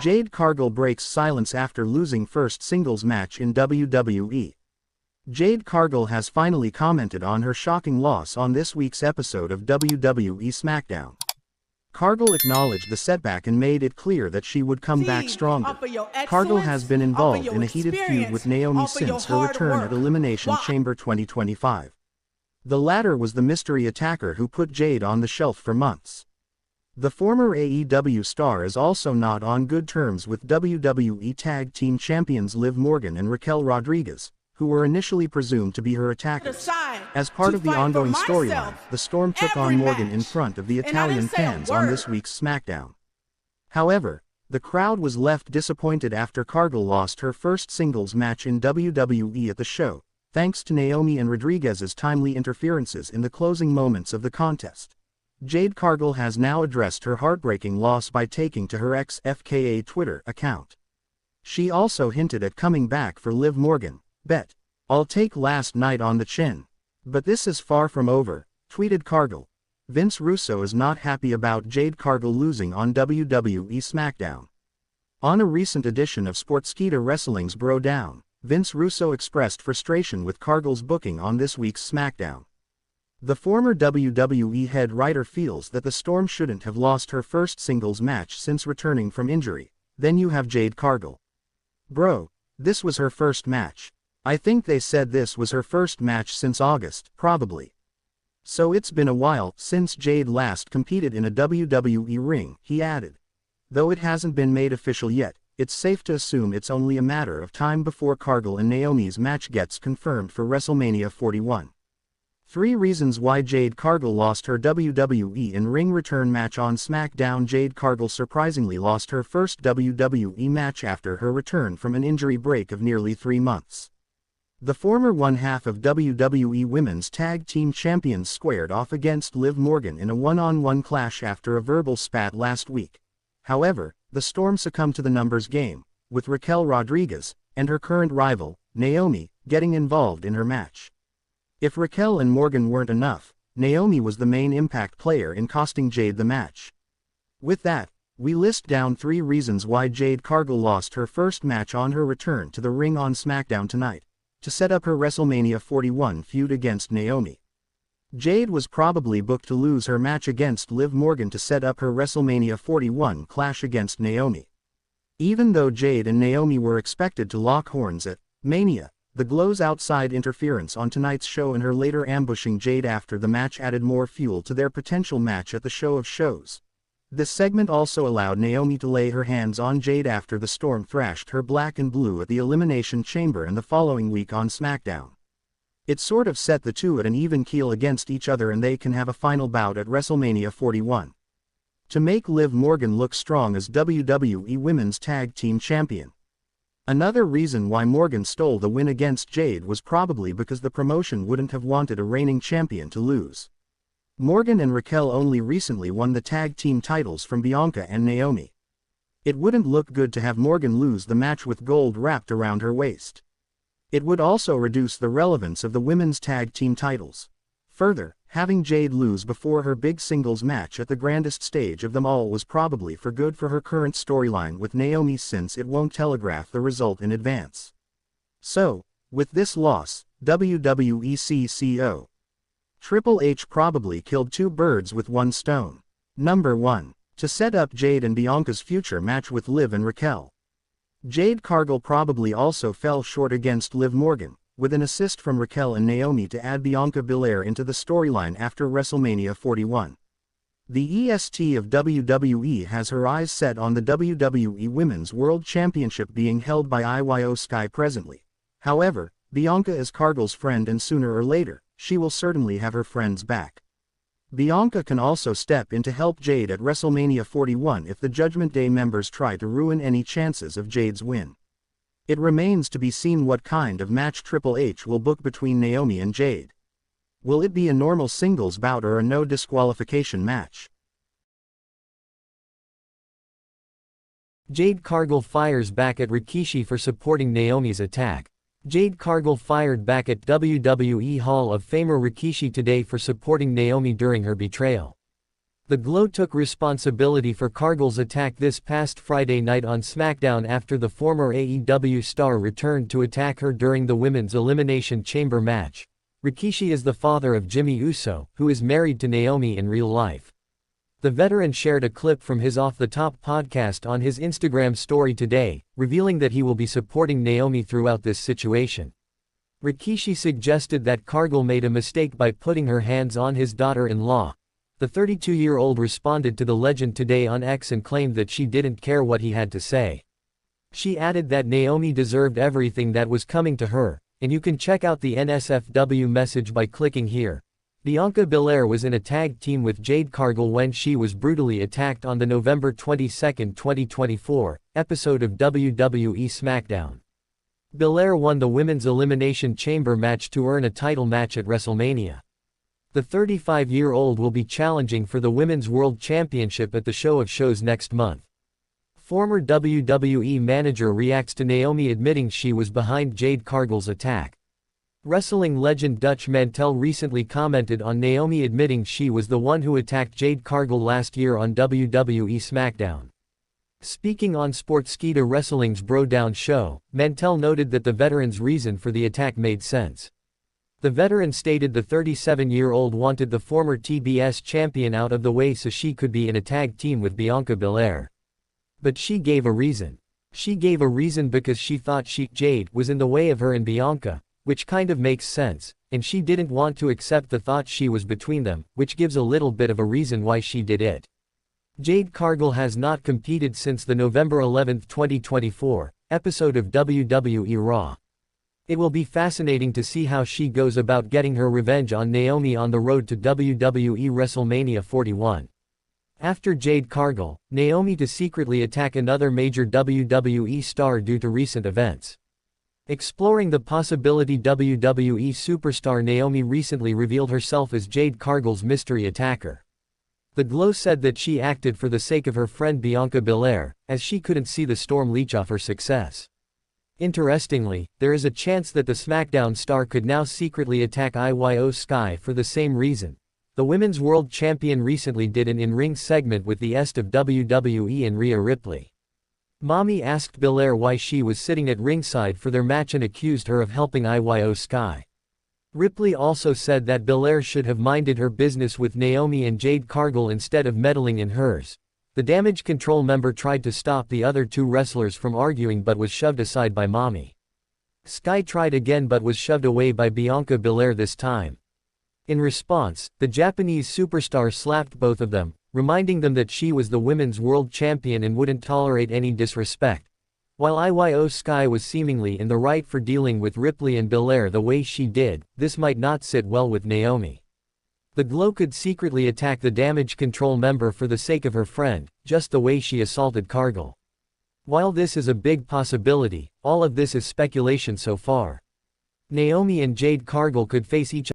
Jade Cargill breaks silence after losing first singles match in WWE. Jade Cargill has finally commented on her shocking loss on this week's episode of WWE SmackDown. Cargill acknowledged the setback and made it clear that she would come back stronger. Cargill has been involved in a heated feud with Naomi since her return at Elimination Chamber 2025. The latter was the mystery attacker who put Jade on the shelf for months. The former AEW star is also not on good terms with WWE Tag Team Champions Liv Morgan and Raquel Rodriguez, who were initially presumed to be her attackers. As part of the ongoing storyline, the Storm took on Morgan in front of the Italian fans on this week's SmackDown. However, the crowd was left disappointed after Cargill lost her first singles match in WWE at the show, thanks to Naomi and Rodriguez's timely interferences in the closing moments of the contest. Jade Cargill has now addressed her heartbreaking loss by taking to her ex-FKA Twitter account. She also hinted at coming back for Liv Morgan. "Bet I'll take last night on the chin. But this is far from over," tweeted Cargill. Vince Russo is not happy about Jade Cargill losing on WWE SmackDown. On a recent edition of Sportskeeda Wrestling's Bro Down, Vince Russo expressed frustration with Cargill's booking on this week's SmackDown. The former WWE head writer feels that the Storm shouldn't have lost her first singles match since returning from injury. "Then you have Jade Cargill. Bro, this was her first match. I think they said this was her first match since August, probably. So it's been a while since Jade last competed in a WWE ring," he added. Though it hasn't been made official yet, it's safe to assume it's only a matter of time before Cargill and Naomi's match gets confirmed for WrestleMania 41. 3 reasons why Jade Cargill lost her WWE in-ring return match on SmackDown. Jade Cargill surprisingly lost her first WWE match after her return from an injury break of nearly 3 months. The former one-half of WWE Women's Tag Team Champions squared off against Liv Morgan in a one-on-one clash after a verbal spat last week. However, the Storm succumbed to the numbers game, with Raquel Rodriguez, and her current rival, Naomi, getting involved in her match. If Raquel and Morgan weren't enough, Naomi was the main impact player in costing Jade the match. With that, we list down 3 reasons why Jade Cargill lost her first match on her return to the ring on SmackDown tonight, to set up her WrestleMania 41 feud against Naomi. Jade was probably booked to lose her match against Liv Morgan to set up her WrestleMania 41 clash against Naomi. Even though Jade and Naomi were expected to lock horns at Mania, the Glow's outside interference on tonight's show and her later ambushing Jade after the match added more fuel to their potential match at the Show of Shows. This segment also allowed Naomi to lay her hands on Jade after the Storm thrashed her black and blue at the Elimination Chamber and the following week on SmackDown. It sort of set the two at an even keel against each other and they can have a final bout at WrestleMania 41. To make Liv Morgan look strong as WWE Women's Tag Team Champion. Another reason why Morgan stole the win against Jade was probably because the promotion wouldn't have wanted a reigning champion to lose. Morgan and Raquel only recently won the tag team titles from Bianca and Naomi. It wouldn't look good to have Morgan lose the match with gold wrapped around her waist. It would also reduce the relevance of the women's tag team titles. Further, having Jade lose before her big singles match at the grandest stage of them all was probably for good for her current storyline with Naomi since it won't telegraph the result in advance. So, with this loss, WWE CCO Triple H probably killed 2 birds with 1 stone. Number 1. To set up Jade and Bianca's future match with Liv and Raquel. Jade Cargill probably also fell short against Liv Morgan, with an assist from Raquel and Naomi to add Bianca Belair into the storyline after WrestleMania 41. The EST of WWE has her eyes set on the WWE Women's World Championship being held by IYO Sky presently. However, Bianca is Cargill's friend and sooner or later, she will certainly have her friends back. Bianca can also step in to help Jade at WrestleMania 41 if the Judgment Day members try to ruin any chances of Jade's win. It remains to be seen what kind of match Triple H will book between Naomi and Jade. Will it be a normal singles bout or a no disqualification match? Jade Cargill fires back at Rikishi for supporting Naomi's attack. Jade Cargill fired back at WWE Hall of Famer Rikishi today for supporting Naomi during her betrayal. The Glow took responsibility for Cargill's attack this past Friday night on SmackDown after the former AEW star returned to attack her during the Women's Elimination Chamber match. Rikishi is the father of Jimmy Uso, who is married to Naomi in real life. The veteran shared a clip from his Off the Top podcast on his Instagram story today, revealing that he will be supporting Naomi throughout this situation. Rikishi suggested that Cargill made a mistake by putting her hands on his daughter-in-law. The 32-year-old responded to the legend today on X and claimed that she didn't care what he had to say. She added that Naomi deserved everything that was coming to her, and you can check out the NSFW message by clicking here. Bianca Belair was in a tag team with Jade Cargill when she was brutally attacked on the November 22, 2024, episode of WWE SmackDown. Belair won the Women's Elimination Chamber match to earn a title match at WrestleMania. The 35-year-old will be challenging for the Women's World Championship at the Show of Shows next month. Former WWE manager reacts to Naomi admitting she was behind Jade Cargill's attack. Wrestling legend Dutch Mantel recently commented on Naomi admitting she was the one who attacked Jade Cargill last year on WWE SmackDown. Speaking on Sportskeeda Wrestling's Bro Down show, Mantel noted that the veteran's reason for the attack made sense. The veteran stated the 37-year-old wanted the former TBS champion out of the way so she could be in a tag team with Bianca Belair. But she gave a reason. She gave a reason because she thought Jade was in the way of her and Bianca, which kind of makes sense, and she didn't want to accept the thought she was between them, which gives a little bit of a reason why she did it. Jade Cargill has not competed since the November 11, 2024, episode of WWE Raw. It will be fascinating to see how she goes about getting her revenge on Naomi on the road to WWE WrestleMania 41. After Jade Cargill, Naomi to secretly attack another major WWE star due to recent events. Exploring the possibility, WWE superstar Naomi recently revealed herself as Jade Cargill's mystery attacker. The Glow said that she acted for the sake of her friend Bianca Belair, as she couldn't see the storm leech off her success. Interestingly, there is a chance that the SmackDown star could now secretly attack Iyo Sky for the same reason. The Women's World Champion recently did an in-ring segment with the est of WWE and Rhea Ripley. Mommy asked Belair why she was sitting at ringside for their match and accused her of helping Iyo Sky. Ripley also said that Belair should have minded her business with Naomi and Jade Cargill instead of meddling in hers. The Damage CTRL member tried to stop the other two wrestlers from arguing but was shoved aside by Mommy. Sky tried again but was shoved away by Bianca Belair this time. In response, the Japanese superstar slapped both of them, reminding them that she was the Women's World Champion and wouldn't tolerate any disrespect. While Iyo Sky was seemingly in the right for dealing with Ripley and Belair the way she did, this might not sit well with Naomi. The Glow could secretly attack the Damage CTRL member for the sake of her friend, just the way she assaulted Cargill. While this is a big possibility, all of this is speculation so far. Naomi and Jade Cargill could face each